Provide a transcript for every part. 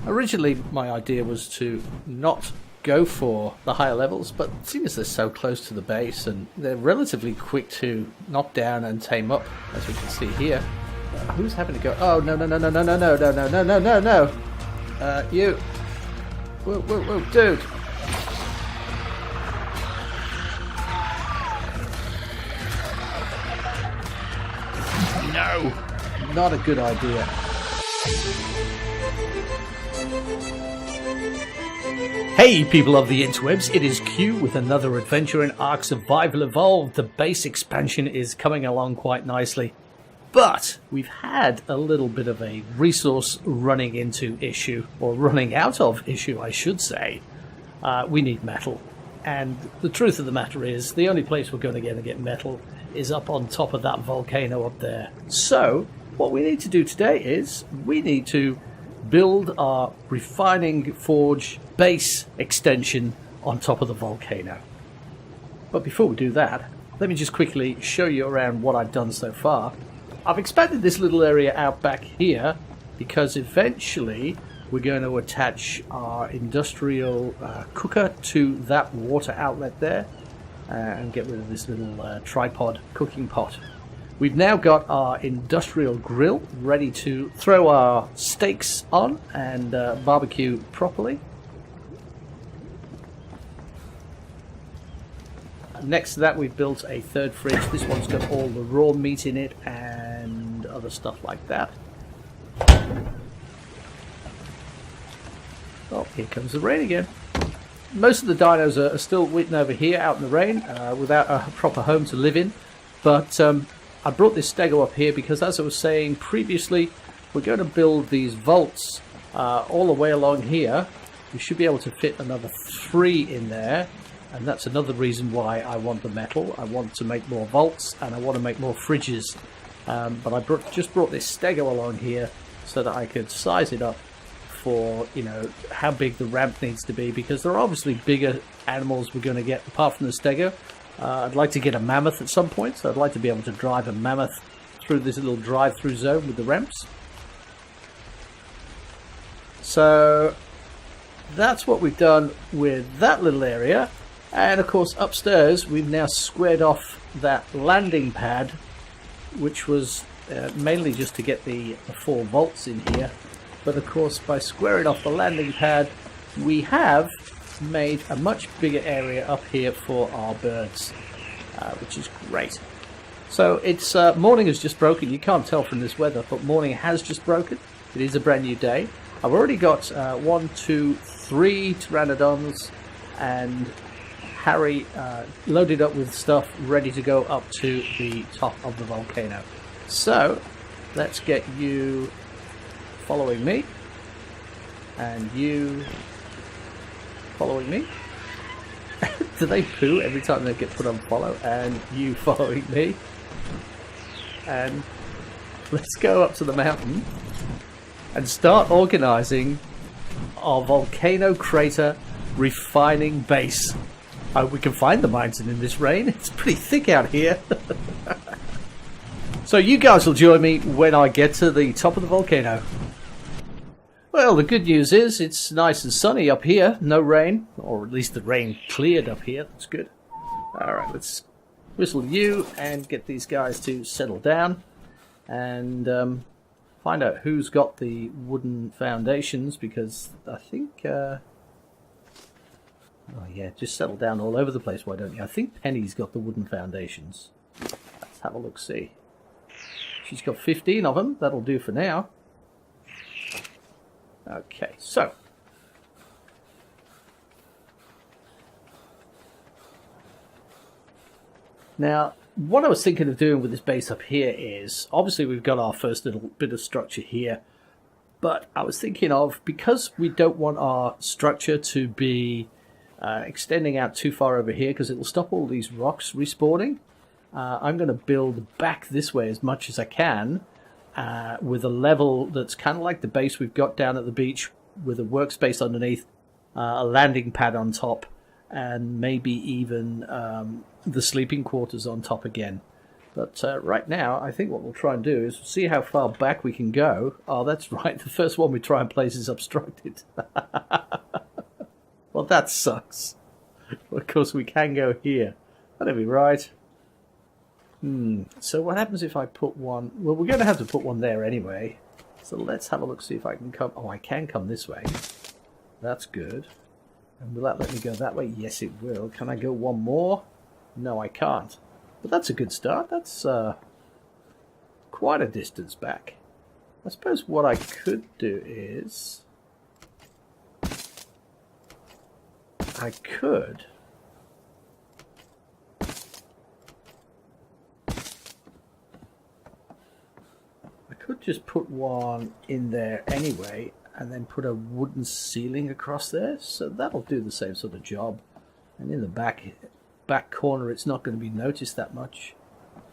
Originally my idea was to not go for the higher levels, but seeing as they're so close to the base and they're relatively quick to knock down and tame up, as we can see here. Who's having to go? Oh, no, no, no, no, no, no, no, no, no, no, no, no, no. You. Whoa, whoa, whoa, dude. No, not a good idea. Hey people of the interwebs, it is Q with another adventure in ARK Survival Evolved. The base expansion is coming along quite nicely, but we've had a little bit of a resource running into issue, or running out of issue I should say. We need metal, and the truth of the matter is the only place we're going to get metal is up on top of that volcano up there. So what we need to do today is we need to build our refining forge base extension on top of the volcano. But before we do that, let me just quickly show you around what I've done so far. I've expanded this little area out back here because eventually we're going to attach our industrial cooker to that water outlet there and get rid of this little tripod cooking pot. We've now got our industrial grill ready to throw our steaks on and barbecue properly. Next to that we've built a third fridge. This one's got all the raw meat in it and other stuff like that. Oh, here comes the rain again. Most of the dinos are still waiting over here out in the rain without a proper home to live in. But I brought this stego up here because, as I was saying previously, we're going to build these vaults all the way along here. We should be able to fit another 3 in there. And that's another reason why I want the metal. I want to make more vaults and I want to make more fridges. But I just brought this stego along here so that I could size it up for, you know, how big the ramp needs to be, because there are obviously bigger animals we're going to get apart from the stego. I'd like to get a mammoth at some point, so I'd like to be able to drive a mammoth through this little drive-through zone with the ramps. So that's what we've done with that little area. And of course upstairs we've now squared off that landing pad, which was mainly just to get the 4 vaults in here. But of course by squaring off the landing pad we have made a much bigger area up here for our birds, which is great. So it's morning has just broken. You can't tell from this weather, but morning has just broken. It is a brand new day. I've already got 1, 2, 3 pteranodons and Harry loaded up with stuff ready to go up to the top of the volcano. So let's get you following me and you following me. Do they poo every time they get put on follow? And you following me. And let's go up to the mountain and start organizing our volcano crater refining base. I hope we can find the mines in this rain. It's pretty thick out here. So you guys will join me when I get to the top of the volcano. Well, the good news is it's nice and sunny up here. No rain, or at least the rain cleared up here. That's good. Alright, let's whistle you and get these guys to settle down and find out who's got the wooden foundations, because I think oh yeah, just settle down all over the place, why don't you? I think Penny's got the wooden foundations. Let's have a look, see. She's got 15 of them. That'll do for now. Okay, so now what I was thinking of doing with this base up here is, obviously we've got our first little bit of structure here, but I was thinking of, because we don't want our structure to be extending out too far over here because it will stop all these rocks respawning, I'm going to build back this way as much as I can with a level that's kind of like the base we've got down at the beach, with a workspace underneath, a landing pad on top, and maybe even the sleeping quarters on top again. But right now, I think what we'll try and do is see how far back we can go. Oh, that's right. The first one we try and place is obstructed. Well, that sucks. Of course, we can go here. That'll be right. So what happens if I put one... Well, we're going to have to put one there anyway. So let's have a look, see if I can come... Oh, I can come this way. That's good. And will that let me go that way? Yes, it will. Can I go one more? No, I can't. But that's a good start. That's quite a distance back. I suppose what I could do is... I could just put one in there anyway, and then put a wooden ceiling across there, so that'll do the same sort of job. And in the back corner, it's not going to be noticed that much.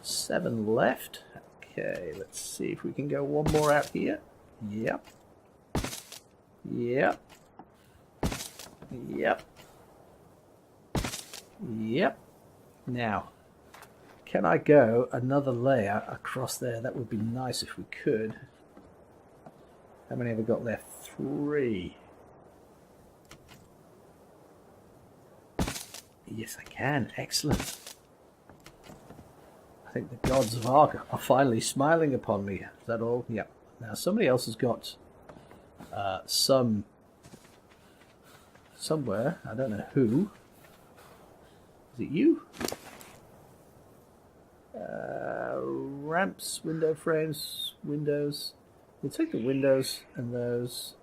7 left. Okay, let's see if we can go one more out here. Yep. Yep. Yep. Yep. Now, can I go another layer across there? That would be nice if we could. How many have we got left? 3. Yes, I can. Excellent. I think the gods of ARK are finally smiling upon me. Is that all? Yep. Now, somebody else has got some... somewhere. I don't know who. Is it you? Ramps, window frames, windows. We'll take the windows and those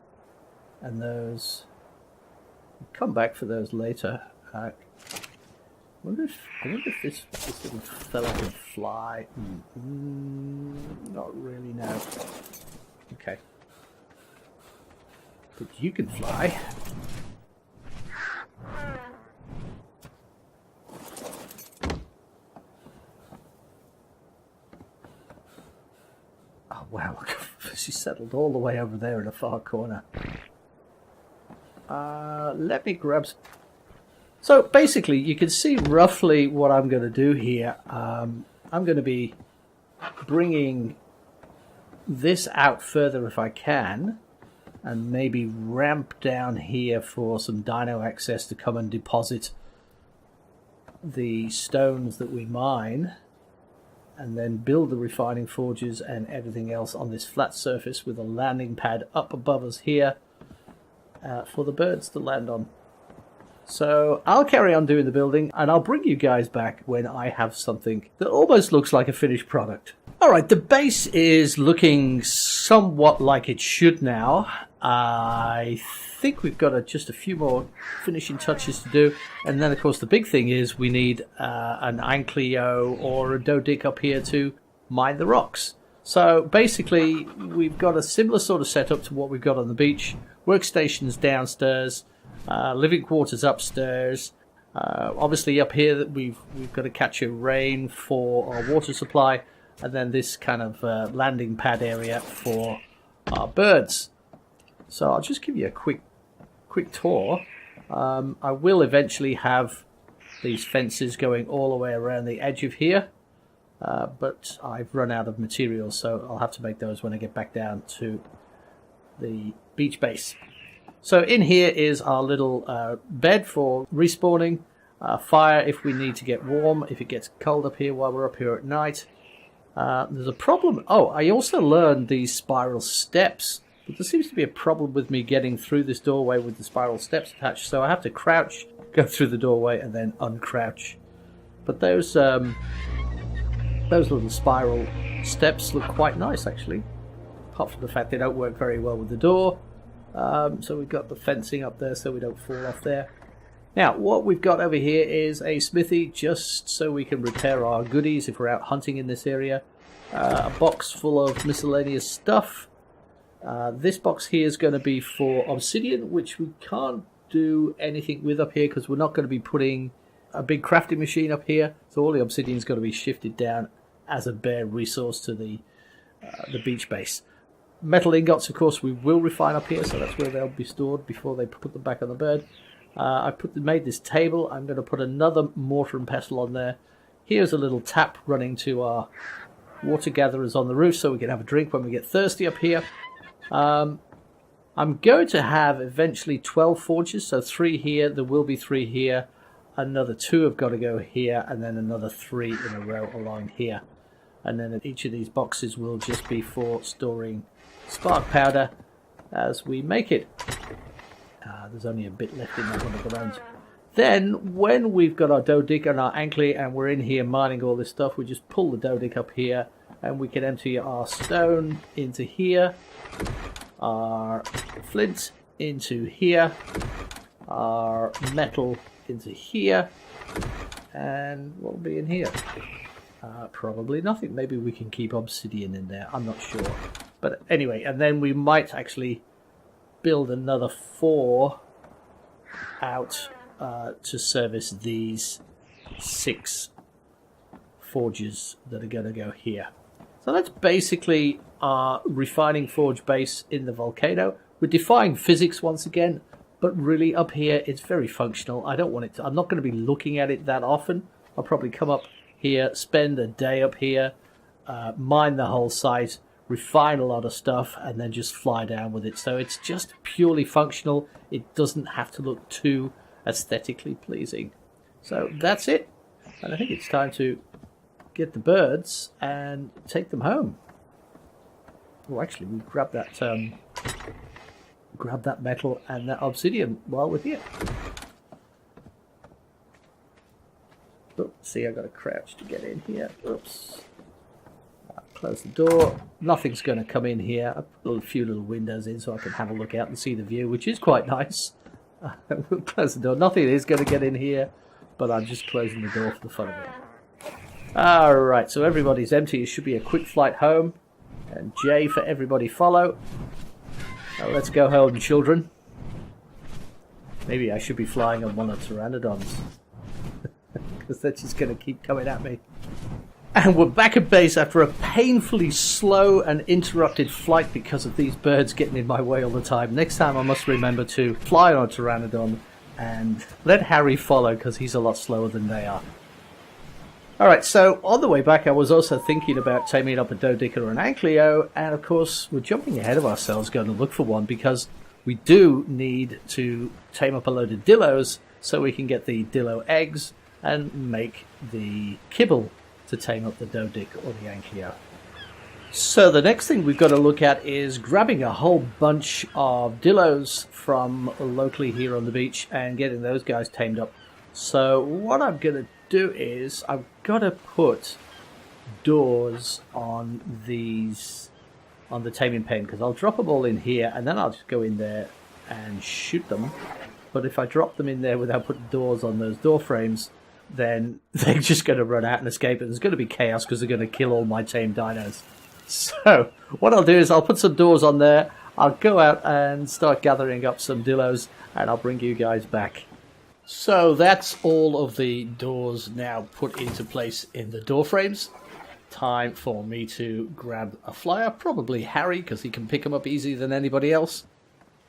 and those. We'll come back for those later. I wonder if this little fella can fly. Not really, no. Okay. But you can fly. Oh, wow, look, she settled all the way over there in the far corner. Let me grab... So, basically, you can see roughly what I'm going to do here. I'm going to be bringing this out further if I can, and maybe ramp down here for some dino access to come and deposit the stones that we mine, and then build the refining forges and everything else on this flat surface with a landing pad up above us here for the birds to land on. So I'll carry on doing the building, and I'll bring you guys back when I have something that almost looks like a finished product. Alright, the base is looking somewhat like it should now. I think we've got just a few more finishing touches to do, and then of course the big thing is we need an Ankylo or a Dodic up here to mine the rocks. So basically we've got a similar sort of setup to what we've got on the beach. Workstations downstairs, living quarters upstairs. Obviously up here that we've got to catch a rain for our water supply, and then this kind of landing pad area for our birds. So I'll just give you a quick tour. I will eventually have these fences going all the way around the edge of here, but I've run out of materials, so I'll have to make those when I get back down to the beach base. So in here is our little bed for respawning, fire if we need to get warm, if it gets cold up here while we're up here at night. There's a problem. Oh, I also learned these spiral steps, but there seems to be a problem with me getting through this doorway with the spiral steps attached, so I have to crouch, go through the doorway, and then uncrouch. But those little spiral steps look quite nice, actually, apart from the fact they don't work very well with the door. So we've got the fencing up there so we don't fall off there. Now, what we've got over here is a smithy, just so we can repair our goodies if we're out hunting in this area. A box full of miscellaneous stuff. This box here is going to be for obsidian, which we can't do anything with up here because we're not going to be putting a big crafting machine up here. So all the obsidian is going to be shifted down as a bare resource to the beach base. Metal ingots, of course, we will refine up here, so that's where they'll be stored before they put them back on the bed. I made this table. I'm going to put another mortar and pestle on there. Here's a little tap running to our water gatherers on the roof so we can have a drink when we get thirsty up here. I'm going to have eventually 12 forges, so 3 here, there will be 3 here, another 2 have got to go here, and then another 3 in a row along here. And then each of these boxes will just be for storing spark powder as we make it. There's only a bit left in that one of the rounds. Then, when we've got our dough dig and our anklet and we're in here mining all this stuff, we just pull the dough dig up here and we can empty our stone into here, our flint into here, our metal into here, and what will be in here? Probably nothing. Maybe we can keep obsidian in there, I'm not sure. But anyway, and then we might actually build another 4 out to service these 6 forges that are going to go here. So that's basically our refining forge base in the volcano. We're defying physics once again, but really up here it's very functional. I don't want it to, I'm not going to be looking at it that often. I'll probably come up here, spend a day up here, mine the whole site, refine a lot of stuff, and then just fly down with it. So it's just purely functional. It doesn't have to look too aesthetically pleasing. So that's it. And I think it's time to get the birds and take them home. Oh, actually, we grab that metal and that obsidian while we're here. Oh, see, I got to crouch to get in here. Oops. Close the door. Nothing's going to come in here. I put a few little windows in so I can have a look out and see the view, which is quite nice. We'll close the door. Nothing is going to get in here, but I'm just closing the door for the fun of it. Alright, so everybody's empty. It should be a quick flight home. And J for everybody follow. Now let's go home, children. Maybe I should be flying on one of the pteranodons. Because they're just going to keep coming at me. And we're back at base after a painfully slow and interrupted flight because of these birds getting in my way all the time. Next time I must remember to fly on a pteranodon and let Harry follow because he's a lot slower than they are. Alright, so on the way back I was also thinking about taming up a doedic or an ankleo, and of course we're jumping ahead of ourselves going to look for one because we do need to tame up a load of Dilos so we can get the Dilo eggs and make the kibble to tame up the doedic or the ankleo. So the next thing we've got to look at is grabbing a whole bunch of Dilos from locally here on the beach and getting those guys tamed up. So what I'm going to do is I've got to put doors on these, on the taming pen, because I'll drop them all in here and then I'll just go in there and shoot them. But if I drop them in there without putting doors on those door frames, then they're just going to run out and escape, and there's going to be chaos because they're going to kill all my tame dinos. So what I'll do is I'll put some doors on there, I'll go out and start gathering up some Dilos, and I'll bring you guys back. So that's all of the doors now put into place in the door frames. Time for me to grab a flyer, probably Harry, because he can pick them up easier than anybody else,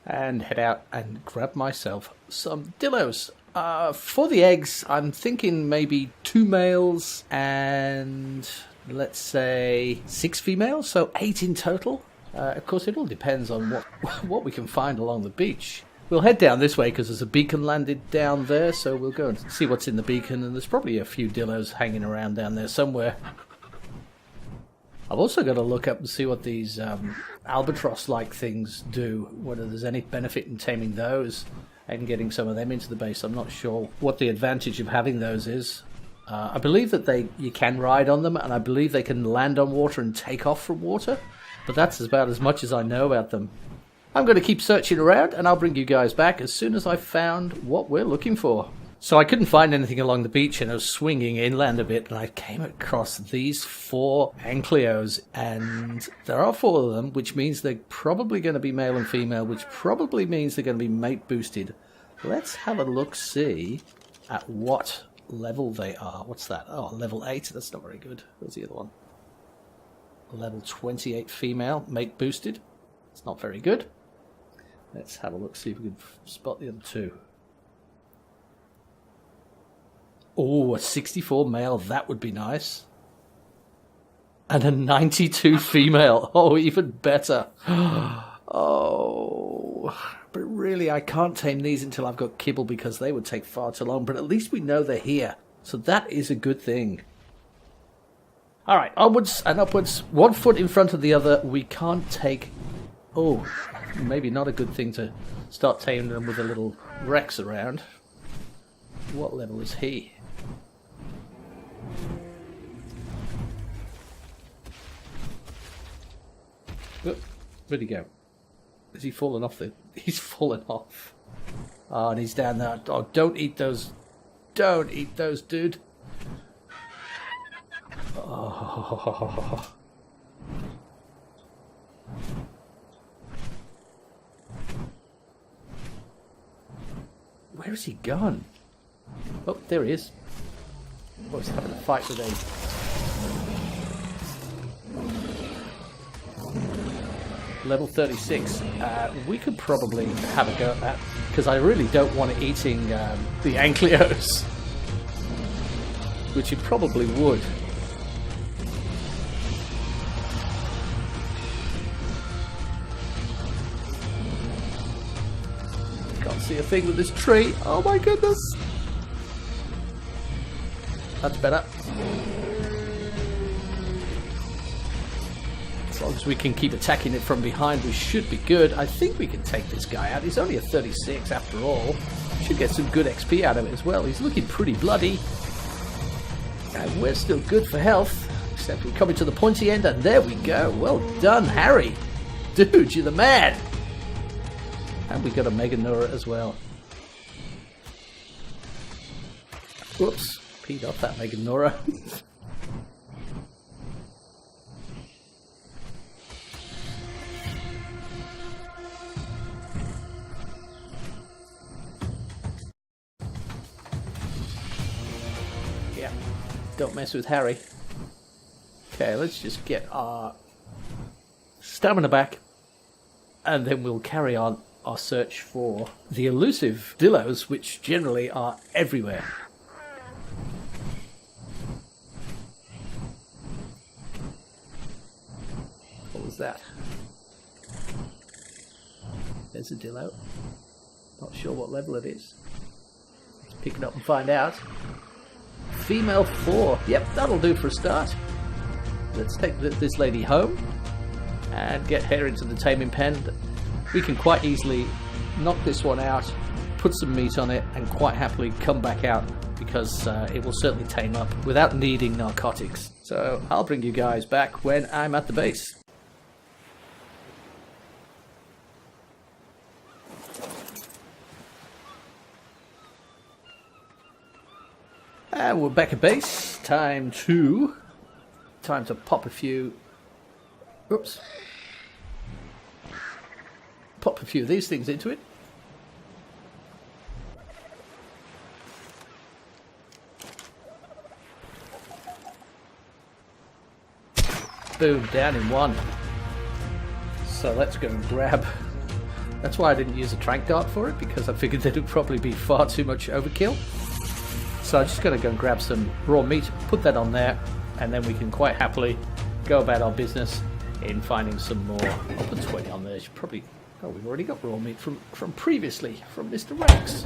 and head out and grab myself some Dilos. For the eggs, I'm thinking maybe 2 males and let's say 6 females, so 8 in total. Of course, it all depends on what we can find along the beach. We'll head down this way because there's a beacon landed down there, so we'll go and see what's in the beacon, and there's probably a few Dilos hanging around down there somewhere. I've also got to look up and see what these albatross-like things do, whether there's any benefit in taming those and getting some of them into the base. I'm not sure what the advantage of having those is. I believe that you can ride on them, and I believe they can land on water and take off from water, but that's about as much as I know about them. I'm going to keep searching around, and I'll bring you guys back as soon as I've found what we're looking for. So I couldn't find anything along the beach, and I was swinging inland a bit, and I came across these 4 ankleos, and there are 4 of them, which means they're probably going to be male and female, which probably means they're going to be mate boosted. Let's have a look-see at what level they are. What's that? Oh, level 8. That's not very good. Where's the other one? Level 28 female, mate boosted. It's not very good. Let's have a look, see if we can spot the other 2. Oh, a 64 male, that would be nice. And a 92 female. Oh, even better. Oh, but really I can't tame these until I've got kibble because they would take far too long. But at least we know they're here. So that is a good thing. All right, onwards and upwards. 1 foot in front of the other. We can't take... Oh, maybe not a good thing to start taming them with a little Rex around. What level is he? Oh, where'd he go? Has he fallen off? He's fallen off. Oh, and he's down there. Oh, don't eat those. Don't eat those, dude. Oh. Where has he gone? Oh, there he is. Oh, he's having a fight with a level 36. We could probably have a go at that because I really don't want it eating the Ankylos, which it probably would. Can't see a thing with this tree. Oh my goodness. That's better. As long as we can keep attacking it from behind, we should be good. I think we can take this guy out. He's only a 36 after all. Should get some good XP out of it as well. He's looking pretty bloody. And we're still good for health. Except we're coming to the pointy end, and there we go. Well done, Harry. Dude, you're the man. And we got a Meganura as well. Whoops. Peed off that Meganura. Yeah, don't mess with Harry. Okay, let's just get our stamina back, and then we'll carry on our search for the elusive Dilos, which generally are everywhere. What was that? There's a Dilo. Not sure what level it is. Let's pick it up and find out. Female 4. Yep, that'll do for a start. Let's take this lady home and get her into the taming pen. We can quite easily knock this one out, put some meat on it, and quite happily come back out because it will certainly tame up without needing narcotics. So I'll bring you guys back when I'm at the base. And we're back at base. Time to pop a few... Oops. Pop a few of these things into it. Boom, down in one. So let's go and grab... That's why I didn't use a trank dart for it, because I figured that it would probably be far too much overkill. So I'm just going to go and grab some raw meat, put that on there, and then we can quite happily go about our business in finding some more. I'll put 20 on there. Should probably... Oh, we've already got raw meat from previously, from Mr. Rex.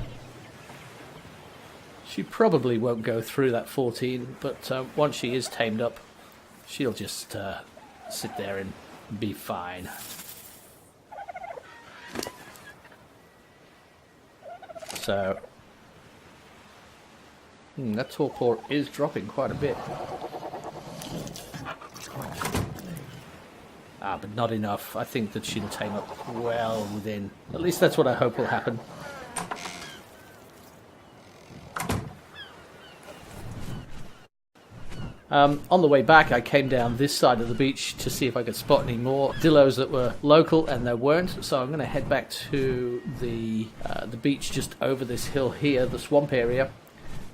She probably won't go through that 14, but once she is tamed up, she'll just sit there and be fine. So... that torpor is dropping quite a bit. But not enough. I think that she'll tame up well within. At least that's what I hope will happen. On the way back, I came down this side of the beach to see if I could spot any more Dilos that were local, and there weren't. So I'm going to head back to the beach just over this hill here, the swamp area.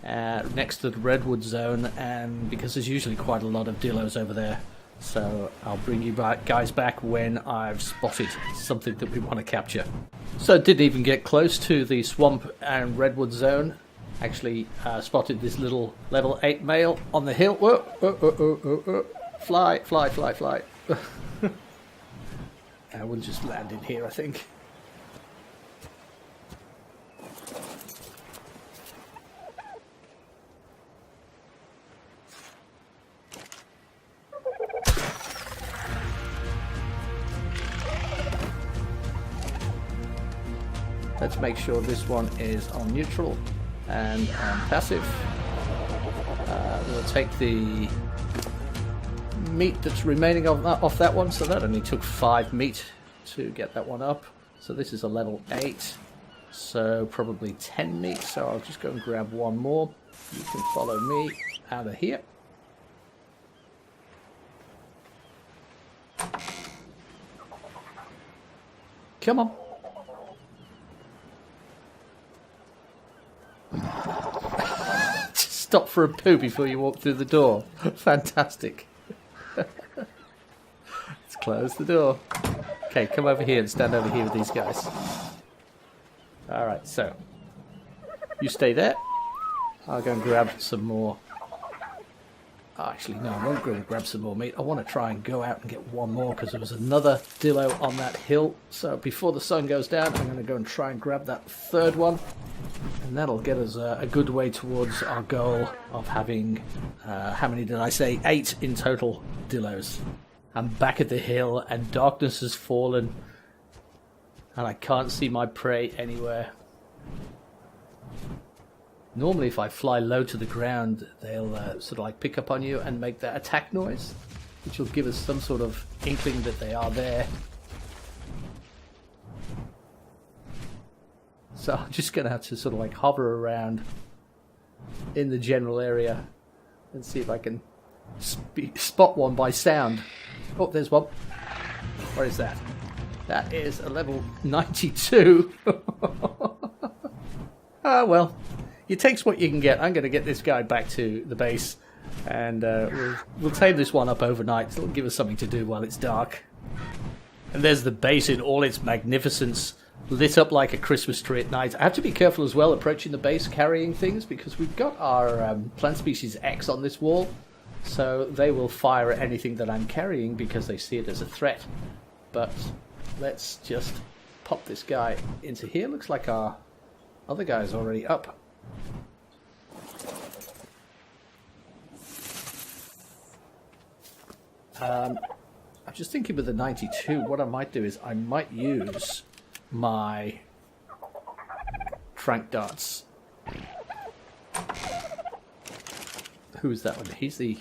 Next to the redwood zone, and because there's usually quite a lot of Dilos over there, so I'll bring you guys back when I've spotted something that we want to capture. So I didn't even get close to the swamp and redwood zone, Actually spotted this little level 8 male on the hill. Whoa, fly, fly, fly, fly. I will just land in here, I think. Let's make sure this one is on neutral and on passive. We'll take the meat that's remaining off that one, so that only took 5 meat to get that one up. So this is a level 8, so probably 10 meat, so I'll just go and grab one more. You can follow me out of here. Come on. Stop for a poo before you walk through the door. Fantastic. Let's close the door. Okay, come over here and stand over here with these guys. Alright, so you stay there. I'll go and grab some more. Oh, actually, no, I won't go and grab some more meat. I want to try and go out and get one more because there was another Dilo on that hill. So before the sun goes down, I'm going to go and try and grab that third one. And that'll get us a good way towards our goal of having, how many did I say? 8 in total Dilos. I'm back at the hill and darkness has fallen. And I can't see my prey anywhere. Normally if I fly low to the ground, they'll sort of like pick up on you and make that attack noise, which will give us some sort of inkling that they are there. So I'm just going to have to sort of like hover around in the general area and see if I can spot one by sound. Oh, there's one. Where is that? That is a level 92. Ah, well. It takes what you can get. I'm going to get this guy back to the base, and we'll tame this one up overnight. It'll give us something to do while it's dark. And there's the base in all its magnificence, lit up like a Christmas tree at night. I have to be careful as well approaching the base carrying things, because we've got our plant species X on this wall, so they will fire at anything that I'm carrying because they see it as a threat. But let's just pop this guy into here. Looks like our other guy's already up. I'm just thinking with the 92, what I might do is I might use my tranq darts. Who's that one? He's the...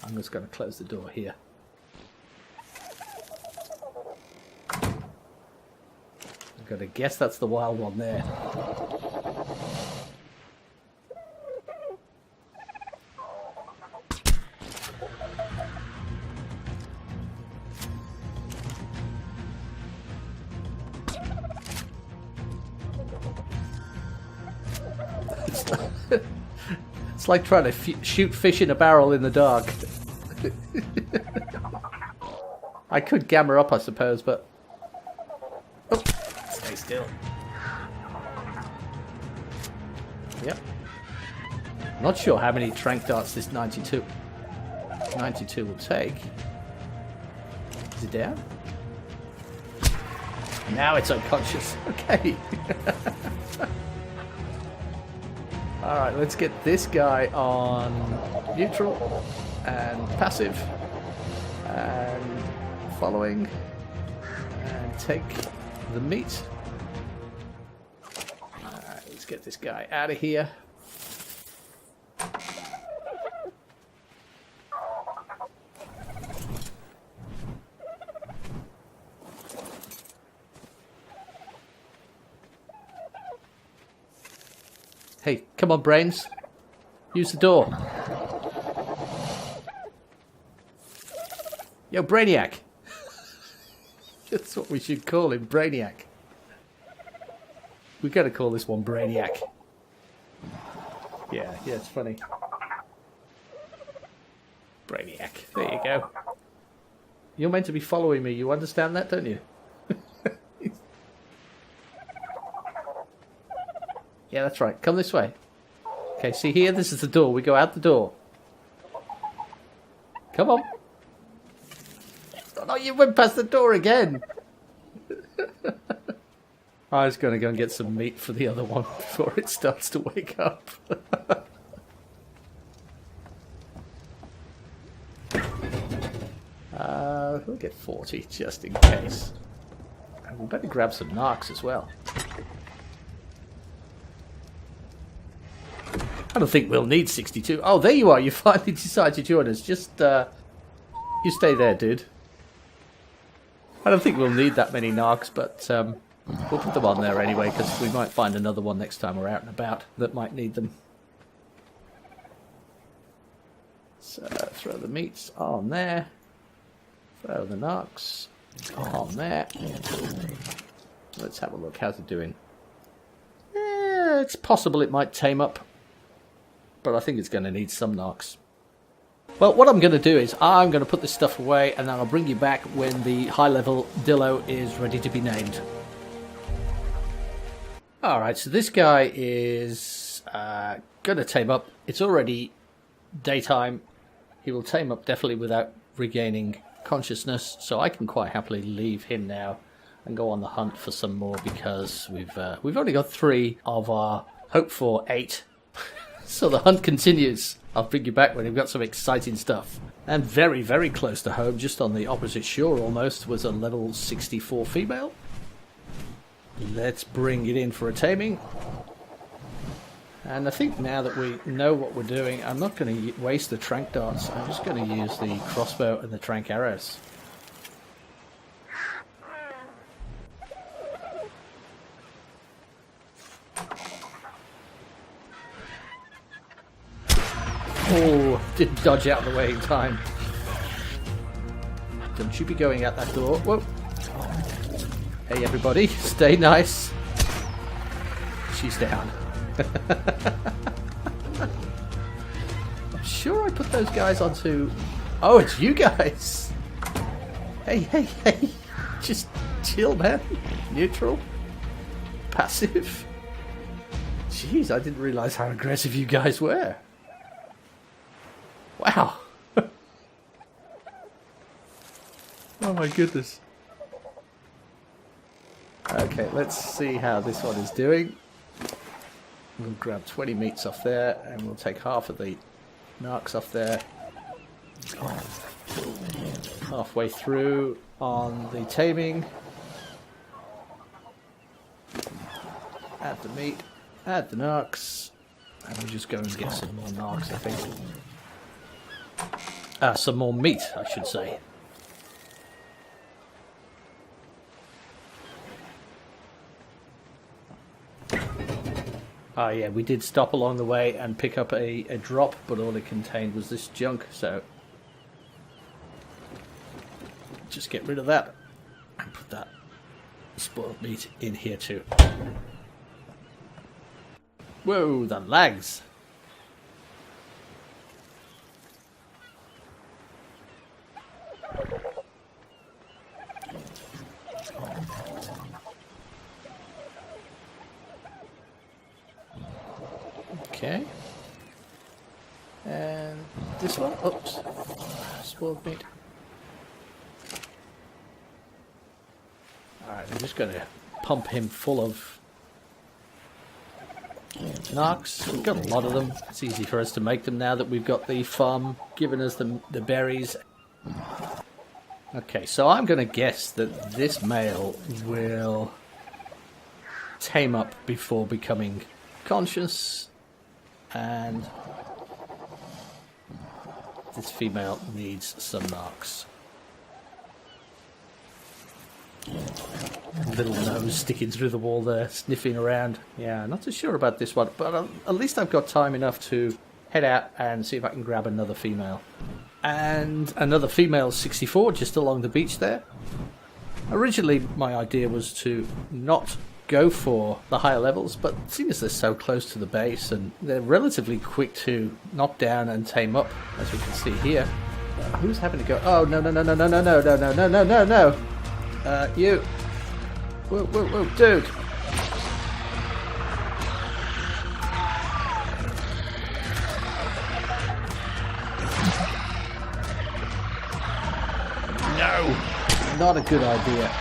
I'm just going to close the door here. I'm going to guess that's the wild one there. It's like trying to shoot fish in a barrel in the dark. I could gamma up, I suppose, but... Oh, stay still. Yep. Not sure how many tranq darts this 92 will take. Is it down? Now it's unconscious. Okay. Alright, let's get this guy on neutral and passive and following and take the meat. Alright, let's get this guy out of here. Hey, come on, brains. Use the door. Yo, Brainiac. That's what we should call him, Brainiac. We gotta call this one Brainiac. Yeah, it's funny. Brainiac. There you go. You're meant to be following me. You understand that, don't you? Yeah, that's right. Come this way. Okay, see here? This is the door. We go out the door. Come on. Oh, no, you went past the door again. I was going to go and get some meat for the other one before it starts to wake up. We'll get 40 just in case. And we better grab some narcs as well. I don't think we'll need 62. Oh, there you are. You finally decided to join us. Just, you stay there, dude. I don't think we'll need that many narcs, but we'll put them on there anyway, because we might find another one next time we're out and about that might need them. So, throw the meats on there. Throw the narcs on there. Let's have a look. How's it doing? It's possible it might tame up, but I think it's going to need some narcs. Well, what I'm going to do is I'm going to put this stuff away, and then I'll bring you back when the high-level Dilo is ready to be named. Alright, so this guy is going to tame up. It's already daytime. He will tame up definitely without regaining consciousness, so I can quite happily leave him now and go on the hunt for some more, because we've only got 3 of our hoped for 8. So the hunt continues. I'll bring you back when we've got some exciting stuff. And very, very close to home, just on the opposite shore almost, was a level 64 female. Let's bring it in for a taming. And I think now that we know what we're doing, I'm not going to waste the trank darts. I'm just going to use the crossbow and the trank arrows. Oh, didn't dodge out of the way in time. Don't you be going out that door. Whoa. Hey everybody, stay nice. She's down. I'm sure I put those guys onto... Oh, it's you guys! Hey, hey, hey! Just chill, man. Neutral. Passive. Jeez, I didn't realise how aggressive you guys were. Wow. Oh my goodness. Okay, let's see how this one is doing. We'll grab 20 meats off there, and we'll take half of the narcs off there. Halfway through on the taming. Add the meat, add the narcs, and we'll just go and get some more narcs, I think. Some more meat, I should say. Oh yeah, we did stop along the way and pick up a drop, but all it contained was this junk, so just get rid of that and put that spoiled meat in here too. Whoa, the lags! Okay. And this one, oops, spoiled meat. Alright, I'm just going to pump him full of narcs. We've got a lot of them. It's easy for us to make them now that we've got the farm giving us the berries. Okay, so I'm going to guess that this male will tame up before becoming conscious. And this female needs some narcs. Little nose sticking through the wall there, sniffing around. Yeah, not too sure about this one, but at least I've got time enough to head out and see if I can grab another female. And another female 64 just along the beach there. Originally my idea was to not go for the higher levels, but seeing as they're so close to the base and they're relatively quick to knock down and tame up, as we can see here. Who's having to go? Oh, no, no, no, no, no, no, no, no, no, no, no, no, no. You. Whoa, whoa, whoa, dude. No! Not a good idea.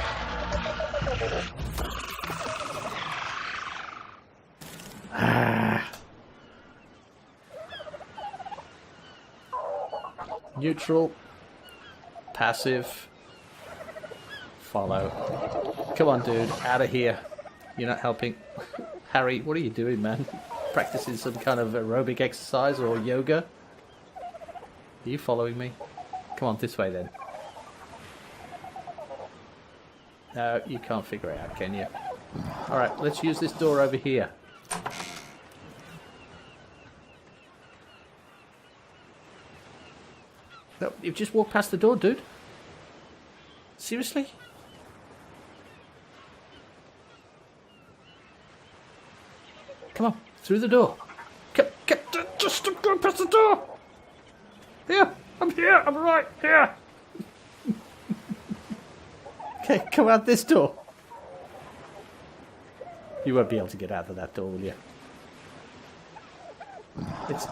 Neutral. Passive. Follow. Come on, dude. Out of here. You're not helping. Harry, what are you doing, man? Practicing some kind of aerobic exercise or yoga? Are you following me? Come on, this way then. No, you can't figure it out, can you? Alright, let's use this door over here. No, you've just walked past the door, dude. Seriously? Come on, through the door. Just go past the door. Here, I'm here, I'm right here. Okay, come out this door. You won't be able to get out of that door, will you? It's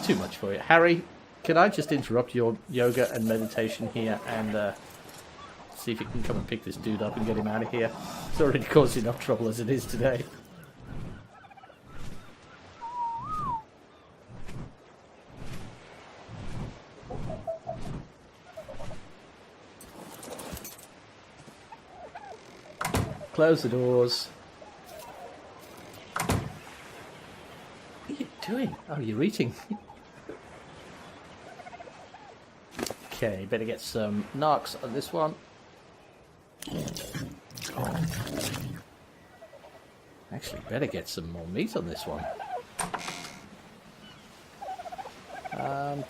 too much for you. Harry, can I just interrupt your yoga and meditation here and see if you can come and pick this dude up and get him out of here? It's already caused enough trouble as it is today. Close the doors. What are you doing? Oh, you're eating. Okay, better get some narcs on this one. Actually, better get some more meat on this one.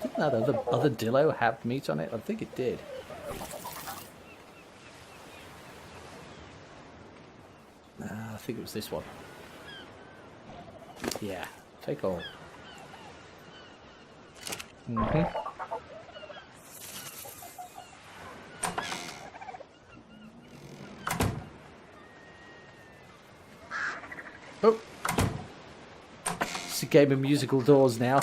Didn't that other Dilo have meat on it? I think it did. I think it was this one. Yeah, take all. Oh! It's a game of musical doors now.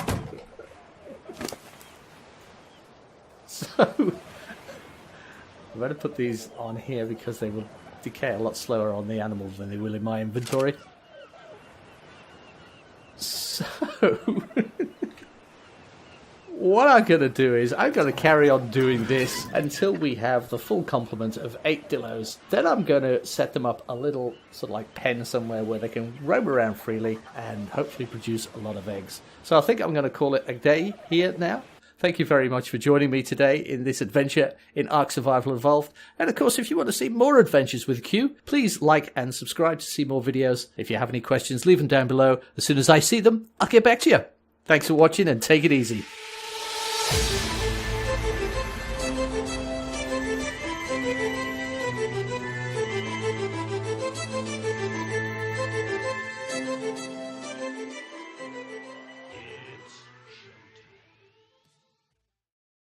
So, I'm going to put these on here because they will decay a lot slower on the animal than they will in my inventory. So, what I'm going to do is I'm going to carry on doing this until we have the full complement of 8 Dilos. Then I'm going to set them up a little sort of like pen somewhere where they can roam around freely and hopefully produce a lot of eggs. So I think I'm going to call it a day here now. Thank you very much for joining me today in this adventure in ARK Survival Evolved. And of course, if you want to see more adventures with Q, please like and subscribe to see more videos. If you have any questions, leave them down below. As soon as I see them, I'll get back to you. Thanks for watching and take it easy.